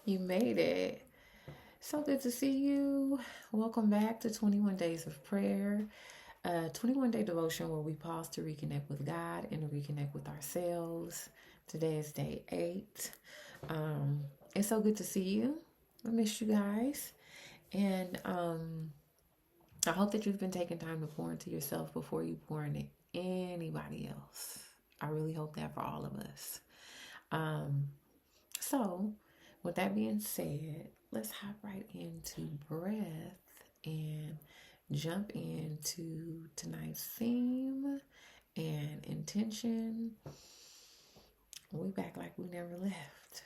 You made it. So good to see you. Welcome back to 21 Days of Prayer, a 21-day devotion where we pause to reconnect with God and to reconnect with ourselves. Today is day 8. Um, it's so good to see you. I miss you guys. And I hope that you've been taking time to pour into yourself before you pour into anybody else. I really hope that for all of us. Um, So, with that being said, let's hop right into breath and jump into tonight's theme and intention. We back like we never left.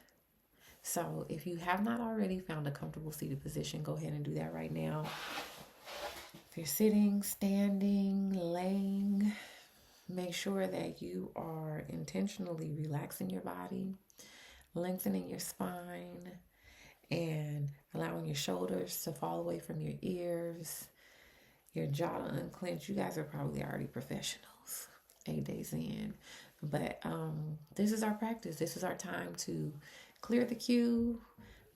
So, if you have not already found a comfortable seated position, go ahead and do that right now. If you're sitting, standing, laying, make sure that you are intentionally relaxing your body, lengthening your spine, and allowing your shoulders to fall away from your ears, your jaw to unclench. You guys are probably already professionals 8 days in. But this is our practice. This is our time to clear the queue,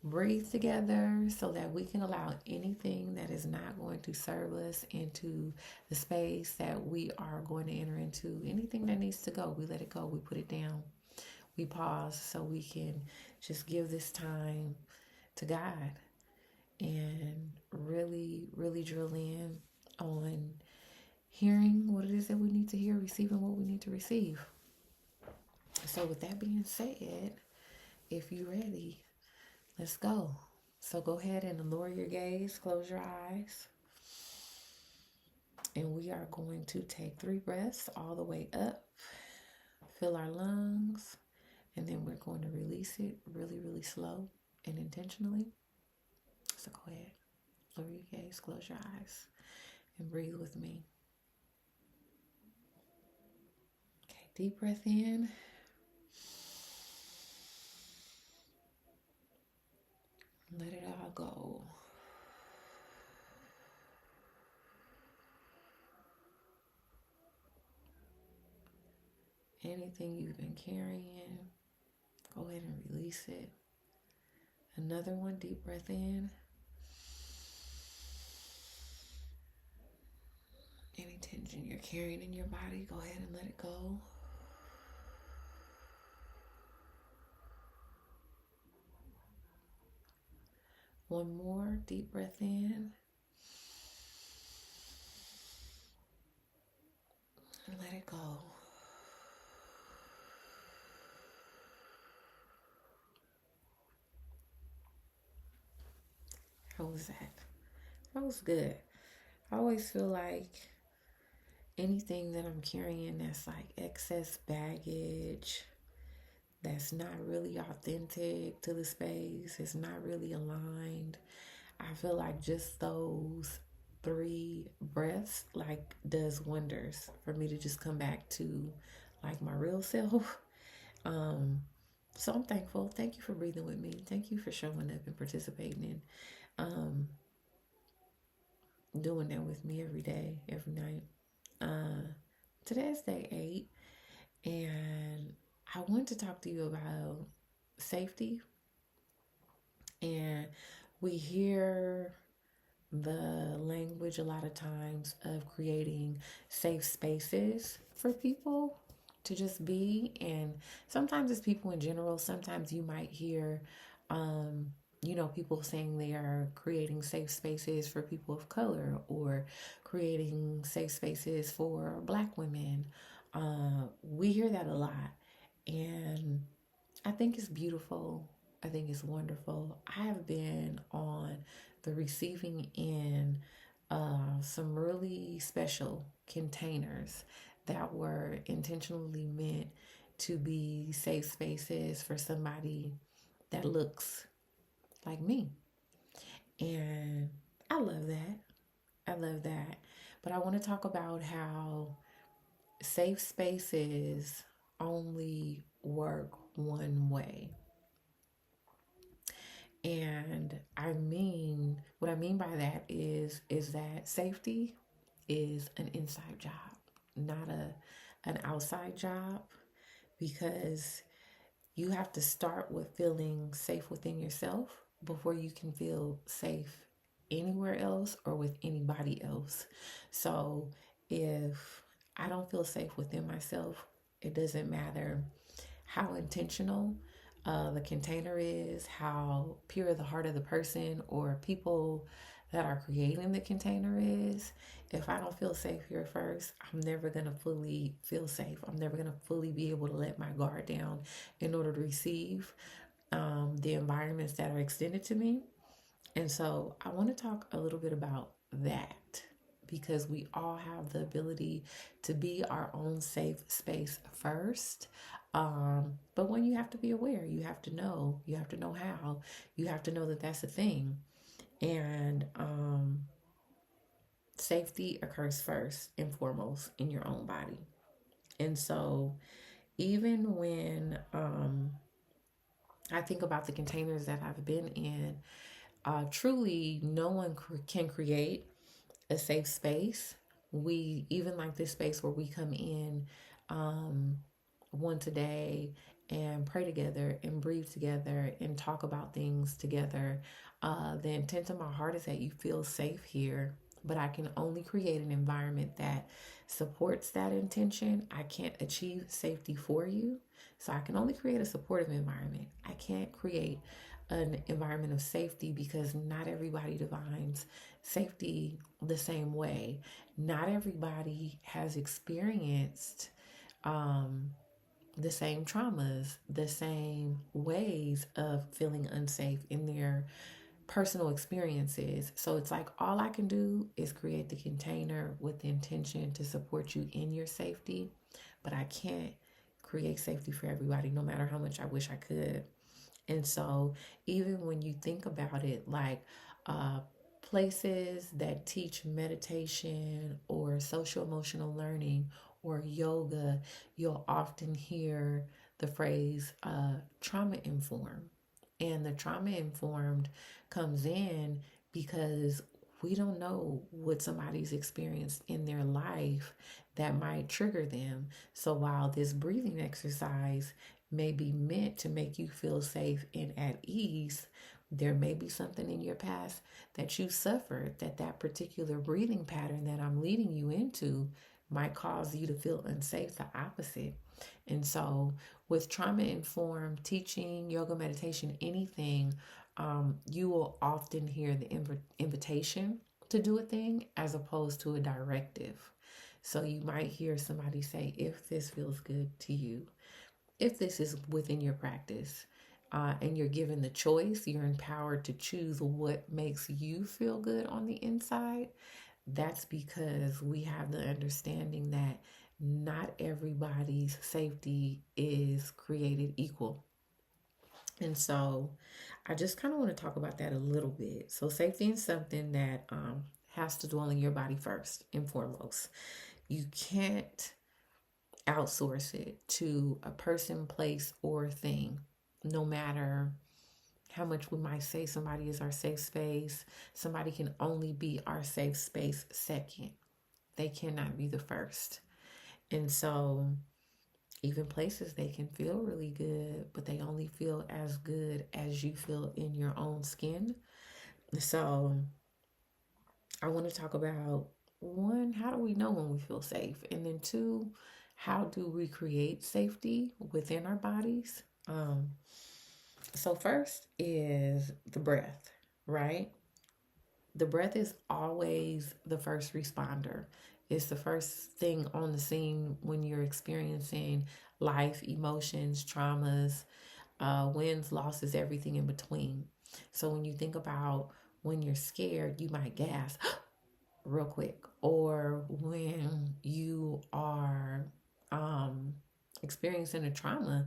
breathe together so that we can allow anything that is not going to serve us into the space that we are going to enter into. Anything that needs to go, we let it go. We put it down. We pause so we can just give this time to God and really, really drill in on hearing what it is that we need to hear, receiving what we need to receive. So, with that being said, if you're ready, let's go. So, go ahead and lower your gaze, close your eyes, and we are going to take 3 breaths all the way up, fill our lungs, and then we're going to release it really, really slow and intentionally. So, go ahead, lower your gaze, close your eyes, and breathe with me. Okay, deep breath in. Let it all go. Anything you've been carrying, go ahead and release it. Another one, deep breath in. Any tension you're carrying in your body, go ahead and let it go. One more, deep breath in. And let it go. How was that? That was good. I always feel like anything that I'm carrying that's like excess baggage, that's not really authentic to the space, it's not really aligned. I feel like just those 3 breaths like does wonders for me to just come back to like my real self. Um, so I'm thankful. Thank you for breathing with me. Thank you for showing up and participating and doing that with me every day, every night. Uh, Today's day 8, and I want to talk to you about safety. And we hear the language a lot of times of creating safe spaces for people to just be. And sometimes it's people in general. Sometimes you might hear, people saying they are creating safe spaces for people of color or creating safe spaces for Black women. We hear that a lot. And I think it's beautiful. I think it's wonderful. I have been on the receiving end of some really special containers that were intentionally meant to be safe spaces for somebody that looks like me. And I love that. I love that. But I want to talk about how safe spaces only work one way. And what I mean by that is that safety is an inside job, not an outside job, because you have to start with feeling safe within yourself before you can feel safe anywhere else or with anybody else. So if I don't feel safe within myself, it doesn't matter how intentional the container is, how pure the heart of the person or people that are creating the container is. If I don't feel safe here first, I'm never going to fully feel safe. I'm never going to fully be able to let my guard down in order to receive the environments that are extended to me. And so I want to talk a little bit about that because we all have the ability to be our own safe space first. But when you have to be aware, you have to know how, you have to know that that's a thing. And safety occurs first and foremost in your own body. And so even when I think about the containers that I've been in, truly no one can create a safe space. We even like this space where we come in once a day and pray together and breathe together and talk about things together. The intent of my heart is that you feel safe here, but I can only create an environment that supports that intention. I can't achieve safety for you, so I can only create a supportive environment. I can't create an environment of safety because not everybody defines safety the same way. Not everybody has experienced the same traumas, the same ways of feeling unsafe in their personal experiences. So it's like all I can do is create the container with the intention to support you in your safety, but I can't create safety for everybody, no matter how much I wish I could. And so, even when you think about it, like places that teach meditation or social emotional learning or yoga, you'll often hear the phrase trauma informed. And the trauma informed comes in because we don't know what somebody's experienced in their life that might trigger them. So while this breathing exercise may be meant to make you feel safe and at ease, there may be something in your past that you suffered that particular breathing pattern that I'm leading you into might cause you to feel unsafe, the opposite. And so, with trauma informed teaching, yoga, meditation, anything, you will often hear the invitation to do a thing as opposed to a directive. So, you might hear somebody say, if this feels good to you, if this is within your practice, and you're given the choice, you're empowered to choose what makes you feel good on the inside. That's because we have the understanding that not everybody's safety is created equal. And so I just kind of want to talk about that a little bit. So, safety is something that has to dwell in your body first and foremost. You can't outsource it to a person, place, or thing, no matter how much we might say somebody is our safe space. Somebody can only be our safe space second. They cannot be the first. And so, even places, they can feel really good, but they only feel as good as you feel in your own skin. So, I want to talk about one, how do we know when we feel safe? And then two, how do we create safety within our bodies? So first is the breath, right? The breath is always the first responder. It's the first thing on the scene when you're experiencing life, emotions, traumas, wins, losses, everything in between. So when you think about when you're scared, you might gasp real quick. Or when you are experiencing a trauma,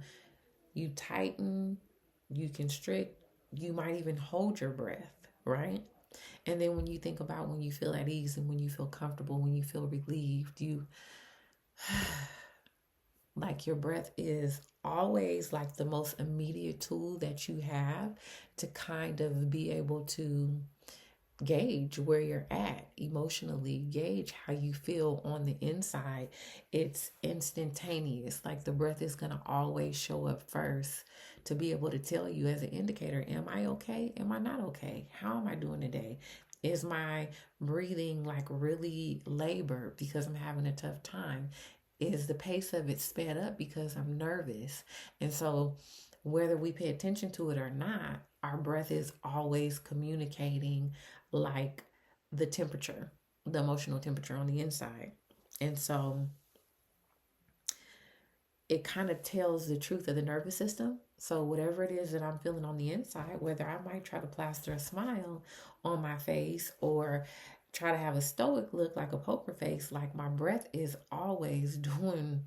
you tighten, you constrict, you might even hold your breath, right? And then when you think about when you feel at ease and when you feel comfortable, when you feel relieved, you like your breath is always like the most immediate tool that you have to kind of be able to gauge where you're at emotionally, gauge how you feel on the inside. It's instantaneous. Like the breath is going to always show up first to be able to tell you as an indicator, am I okay? Am I not okay? How am I doing today? Is my breathing like really labored because I'm having a tough time? Is the pace of it sped up because I'm nervous? And so, whether we pay attention to it or not, our breath is always communicating like the temperature, the emotional temperature on the inside. And so it kind of tells the truth of the nervous system. So whatever it is that I'm feeling on the inside, whether I might try to plaster a smile on my face or try to have a stoic look like a poker face, like my breath is always doing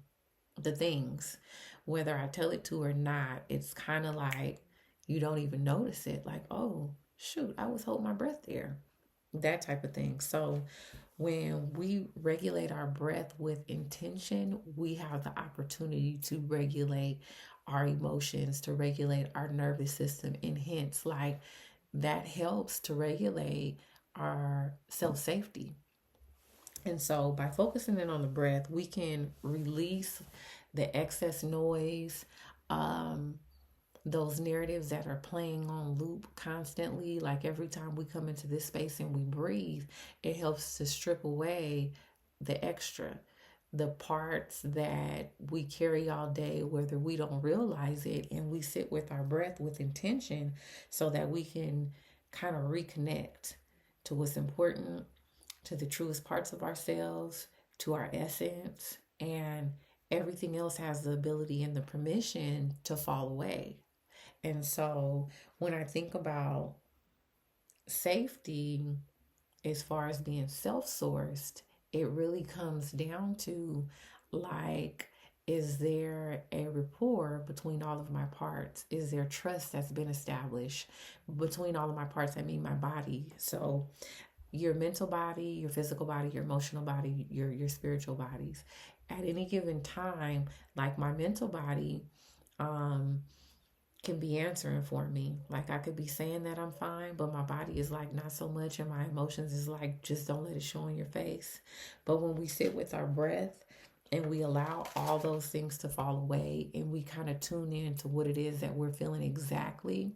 the things, whether I tell it to or not. It's kind of like you don't even notice it. Like, oh, shoot, I was holding my breath there. That type of thing. So when we regulate our breath with intention, we have the opportunity to regulate our emotions, to regulate our nervous system, and hence, like, that helps to regulate our self safety. And so, by focusing in on the breath, we can release the excess noise, um, those narratives that are playing on loop constantly. Like every time we come into this space and we breathe, it helps to strip away the extra, the parts that we carry all day, whether we don't realize it, and we sit with our breath with intention so that we can kind of reconnect to what's important, to the truest parts of ourselves, to our essence, and everything else has the ability and the permission to fall away. And so when I think about safety as far as being self sourced, it really comes down to like, is there a rapport between all of my parts? Is there trust that's been established between all of my parts? I mean, my body. So, your mental body, your physical body, your emotional body, your spiritual bodies. At any given time, like my mental body, um, can be answering for me. Like I could be saying that I'm fine, but my body is like not so much, and my emotions is like just don't let it show in your face. But when we sit with our breath and we allow all those things to fall away and we kind of tune in to what it is that we're feeling exactly,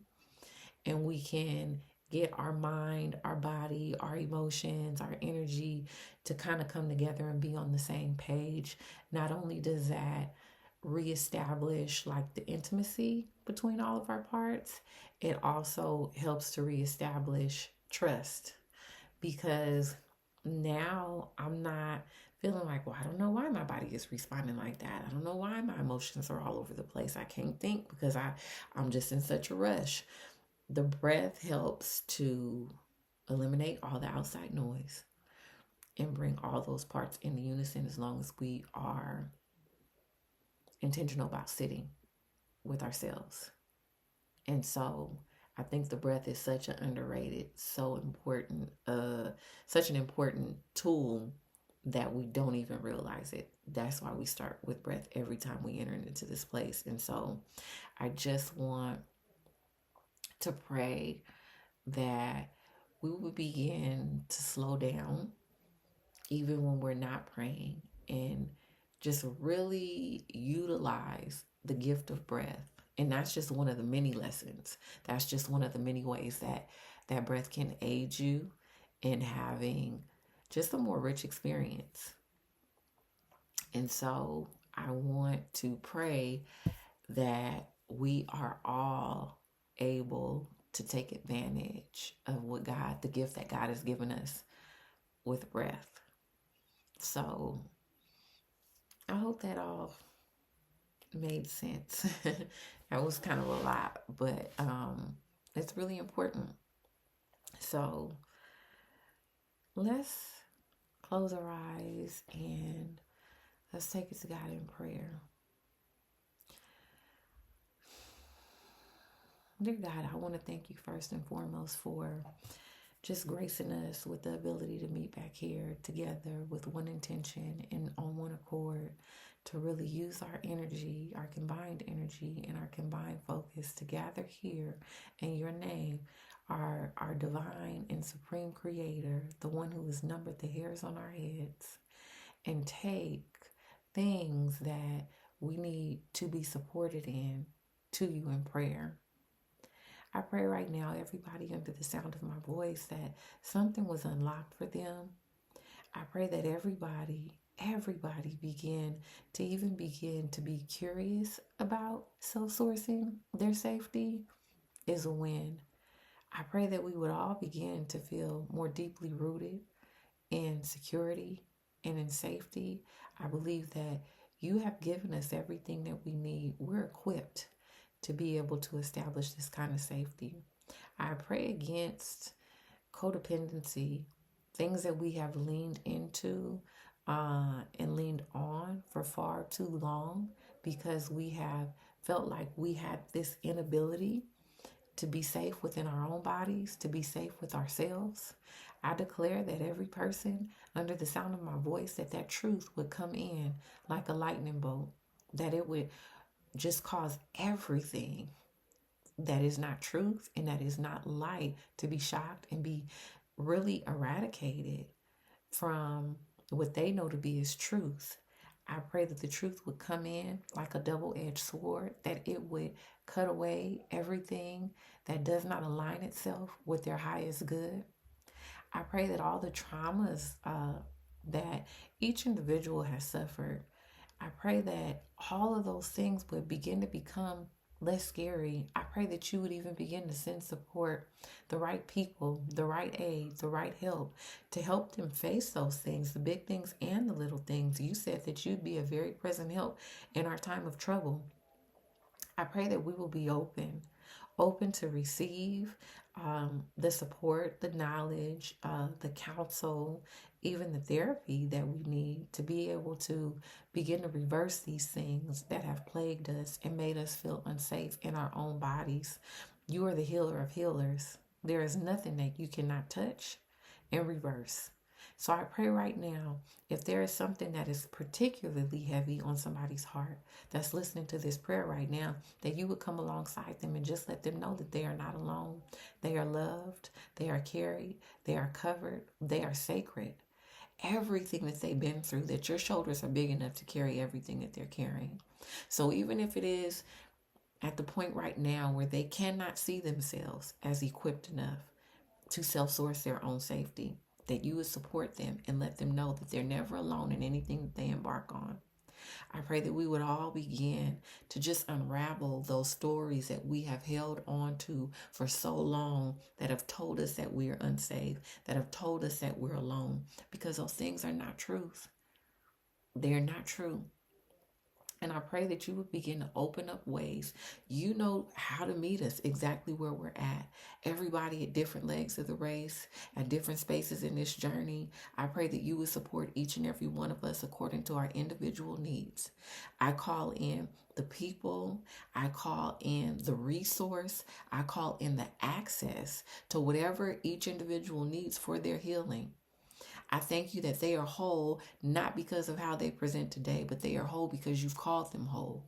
and we can get our mind, our body, our emotions, our energy to kind of come together and be on the same page. Not only does that reestablish like the intimacy between all of our parts, it also helps to reestablish trust, because now I'm not feeling like, well, I don't know why my body is responding like that. I don't know why my emotions are all over the place. I can't think because I'm just in such a rush. The breath helps to eliminate all the outside noise and bring all those parts into unison as long as we are intentional about sitting with ourselves. And so I think the breath is such an underrated, so important, such an important tool that we don't even realize it. That's why we start with breath every time we enter into this place. And so I just want to pray that we would begin to slow down even when we're not praying, and just really utilize the gift of breath. And that's just one of the many lessons. That's just one of the many ways that that breath can aid you in having just a more rich experience. And so I want to pray that we are all able to take advantage of what God, the gift that God has given us with breath. So I hope that all made sense. That was kind of a lot, but it's really important. So let's close our eyes and let's take it to God in prayer. Dear God, I want to thank you first and foremost for just gracing us with the ability to meet back here together with one intention and on one accord to really use our energy, our combined energy and our combined focus to gather here in your name, our divine and supreme creator, the one who has numbered the hairs on our heads, and take things that we need to be supported in to you in prayer. I pray right now, everybody under the sound of my voice, that something was unlocked for them. I pray that everybody begin to be curious about self-sourcing their safety is a win. I pray that we would all begin to feel more deeply rooted in security and in safety. I believe that you have given us everything that we need. We're equipped to be able to establish this kind of safety. I pray against codependency, things that we have leaned into and leaned on for far too long because we have felt like we had this inability to be safe within our own bodies, to be safe with ourselves. I declare that every person under the sound of my voice, that truth would come in like a lightning bolt, that it would just cause everything that is not truth and that is not light to be shocked and be really eradicated from what they know to be as truth. I pray that the truth would come in like a double-edged sword, that it would cut away everything that does not align itself with their highest good. I pray that all the traumas that each individual has suffered, I pray that all of those things would begin to become less scary. I pray that you would even begin to send support, the right people, the right aid, the right help to help them face those things, the big things and the little things. You said that you'd be a very present help in our time of trouble. I pray that we will be open to receive the support, the knowledge, the counsel, even the therapy that we need to be able to begin to reverse these things that have plagued us and made us feel unsafe in our own bodies. You are the healer of healers. There is nothing that you cannot touch and reverse. So I pray right now, if there is something that is particularly heavy on somebody's heart that's listening to this prayer right now, that you would come alongside them and just let them know that they are not alone. They are loved, they are carried, they are covered, they are sacred. Everything that they've been through, that your shoulders are big enough to carry everything that they're carrying. So even if it is at the point right now where they cannot see themselves as equipped enough to self-source their own safety, that you would support them and let them know that they're never alone in anything that they embark on. I pray that we would all begin to just unravel those stories that we have held on to for so long, that have told us that we are unsafe, that have told us that we're alone, because those things are not truth. They're not true. And I pray that you would begin to open up ways. You know how to meet us exactly where we're at. Everybody at different legs of the race, at different spaces in this journey. I pray that you would support each and every one of us according to our individual needs. I call in the people. I call in the resource. I call in the access to whatever each individual needs for their healing. I thank you that they are whole, not because of how they present today, but they are whole because you've called them whole.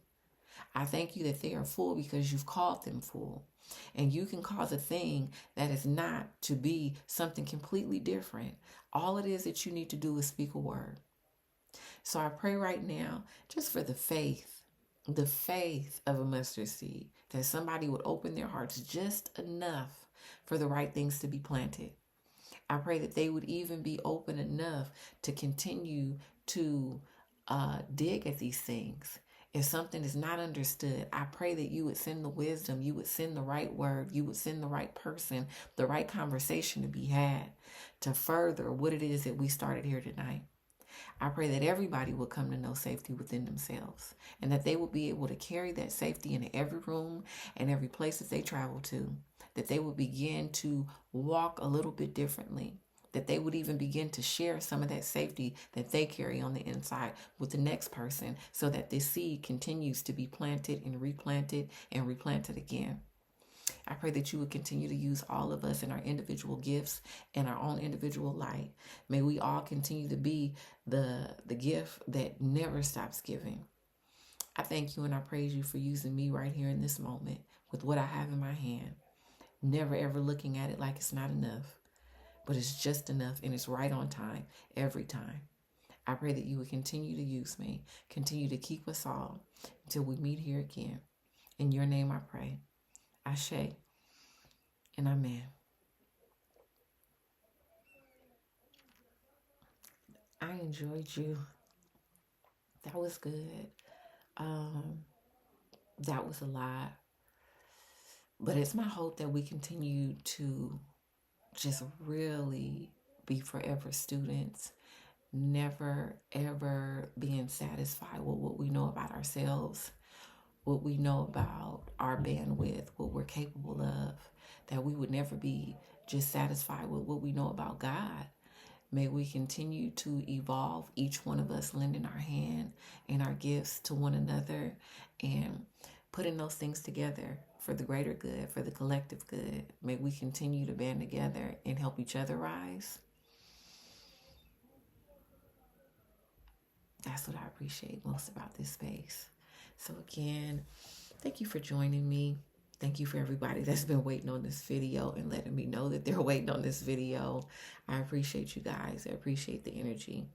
I thank you that they are full because you've called them full. And you can cause a thing that is not to be something completely different. All it is that you need to do is speak a word. So I pray right now, just for the faith of a mustard seed, that somebody would open their hearts just enough for the right things to be planted. I pray that they would even be open enough to continue to dig at these things. If something is not understood, I pray that you would send the wisdom, you would send the right word, you would send the right person, the right conversation to be had to further what it is that we started here tonight. I pray that everybody will come to know safety within themselves, and that they will be able to carry that safety into every room and every place that they travel to, that they will begin to walk a little bit differently, that they would even begin to share some of that safety that they carry on the inside with the next person, so that this seed continues to be planted and replanted again. I pray that you would continue to use all of us in our individual gifts and our own individual light. May we all continue to be the gift that never stops giving. I thank you and I praise you for using me right here in this moment with what I have in my hand. Never ever looking at it like it's not enough, but it's just enough and it's right on time every time. I pray that you would continue to use me, continue to keep us all until we meet here again. In your name I pray. Ashe and amen. I enjoyed you. That was good. That was a lot. But it's my hope that we continue to just really be forever students, never ever being satisfied with what we know about ourselves, what we know about our bandwidth, what we're capable of, that we would never be just satisfied with what we know about God. May we continue to evolve, each one of us lending our hand and our gifts to one another and putting those things together for the greater good, for the collective good. May we continue to band together and help each other rise. That's what I appreciate most about this space. So again, thank you for joining me. Thank you for everybody that's been waiting on this video and letting me know that they're waiting on this video. I appreciate you guys. I appreciate the energy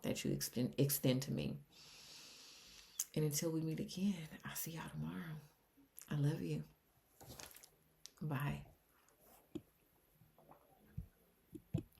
that you extend to me. And until we meet again, I'll see y'all tomorrow. I love you. Bye.